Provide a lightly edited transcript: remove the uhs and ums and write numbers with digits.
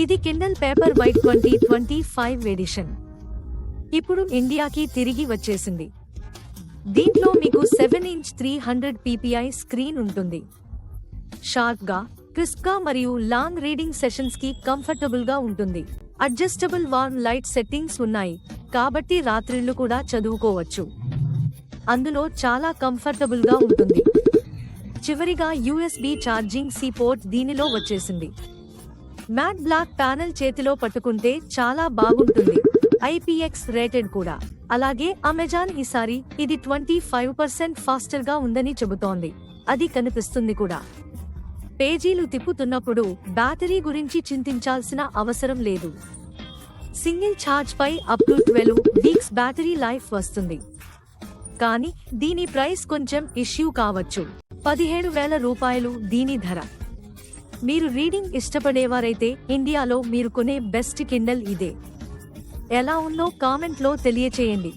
ఇది kindle paper white 2025 edition. ఇప్పుడు ఇండియాకి తిరిగి వచ్చేసింది. దీంట్లో మీకు 7-ఇంచ్ 300 ppi స్క్రీన్ ఉంటుంది. షార్ప్గా, క్రిస్ప్గా మరియు లాంగ్ రీడింగ్ సెషన్స్ కి కంఫర్టబుల్ గా ఉంటుంది. అడ్జస్టబుల్ వార్మ్ లైట్ సెట్టింగ్స్ ఉన్నాయి, కాబట్టి రాత్రిళ్లు కూడా చదువుకోవచ్చు. అందులో చాలా కంఫర్టబుల్ గా ఉంటుంది. చివరిగా USB ఛార్జింగ్ సి పోర్ట్ దీనిలో వచ్చేసింది. మ్యాట్ బ్లాక్ ప్యానెల్ చేతిలో పట్టుకుంటే చాలా బాగుంటుంది. IPX రేటెడ్ కూడా. అలాగే అమెజాన్ ఈసారి ఇది 25% ఫాస్టర్ గా ఉందని చెబుతోంది. అది కనిపిస్తుంది కూడా. పేజీలు తిప్పుతున్నప్పుడు బ్యాటరీ గురించి చింతించాల్సిన అవసరం లేదు. సింగిల్ ఛార్జ్ పై up to 12 weeks battery life వస్తుంది. కానీ దీని ప్రైస్ కొంచెం ఇష్యూ కావచ్చు. 17,000 రూపాయలు దీని ధర. మీరు రీడింగ్ ఇష్టపడేవారైతే ఇండియాలో మీరు కొనే బెస్ట్ కిండల్ ఇదే. ఎలా ఉందో కామెంట్లో తెలియచేయండి.